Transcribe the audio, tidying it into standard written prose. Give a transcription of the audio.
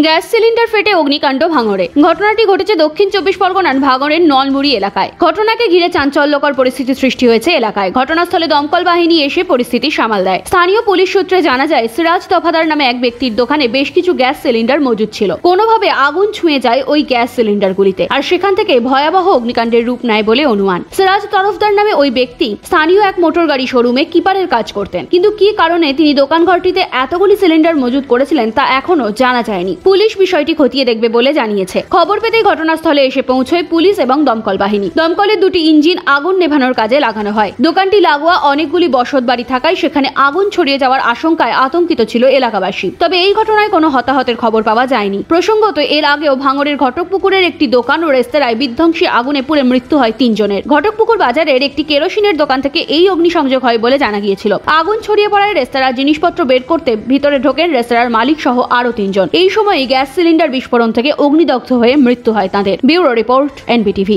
Gas cylinder ফেটে অগ্নিকাণ্ড ভাঙড়ে। ঘটনাটি ঘটেছে দক্ষিণ চব্বিশ পরগনার ভাঙড়ের নলমুড়ি এলাকায়। ঘটনাকে ঘিরে চাঞ্চল্যকর পরিস্থিতি সৃষ্টি হয়েছে এলাকায়। ঘটনাস্থলে দমকল বাহিনী এসে পরিস্থিতি সামাল দেয়। স্থানীয় পুলিশ সূত্রে জানা যায়, সিরাজ দফাদার নামে এক ব্যক্তির দোকানে বেশ কিছু গ্যাস সিলিন্ডার মজুদ ছিল। কোনোভাবে আগুন ছুঁয়ে যায় ওই গ্যাস সিলিন্ডারগুলিতে, আর সেখান থেকে ভয়াবহ অগ্নিকাণ্ডের রূপ নেয় বলে অনুমান। সিরাজ তরফদার নামে ওই ব্যক্তি স্থানীয় এক মোটর গাড়ি শোরুমে কিপারের কাজ করতেন, কিন্তু কি কারণে তিনি দোকানঘরটিতে এতগুলি সিলিন্ডার মজুদ করেছিলেন তা এখনো জানা যায়নি। পুলিশ বিষয়টি খতিয়ে দেখবে বলে জানিয়েছে। খবর পেতেই ঘটনাস্থলে এসে পৌঁছয় পুলিশ এবং দমকল বাহিনী। দমকলের দুটি ইঞ্জিন আগুন নেভানোর কাজে লাগানো হয়। দোকানটি লাগোয়া অনেকগুলি বসত বাড়ি থাকায় সেখানে আগুন ছড়িয়ে যাওয়ার আশঙ্কায় আতঙ্কিত ছিল এলাকাবাসী। তবে এই ঘটনায় কোনো হতাহতের খবর পাওয়া যায়নি। প্রসঙ্গত, এর আগেও ভাঙড়ের ঘটকপুকুরের একটি দোকান ও রেস্তোরাঁয় বিধ্বংসী আগুনে পুড়ে মৃত্যু হয় 3 জনের। ঘটকপুকুর বাজারের একটি কেরোসিনের দোকান থেকে এই অগ্নিসংযোগ হয় বলে জানা গিয়েছিল। আগুন ছড়িয়ে পড়ায় রেস্তোরাঁর জিনিসপত্র বের করতে ভিতরে ঢোকেন রেস্তোরাঁর মালিক সহ আরো 3 জন। এই সময় গ্যাস সিলিন্ডার বিস্ফোরণ থেকে অগ্নিদগ্ধ হয়ে মৃত্যু হয় তাদের। Bureau report, NBTV।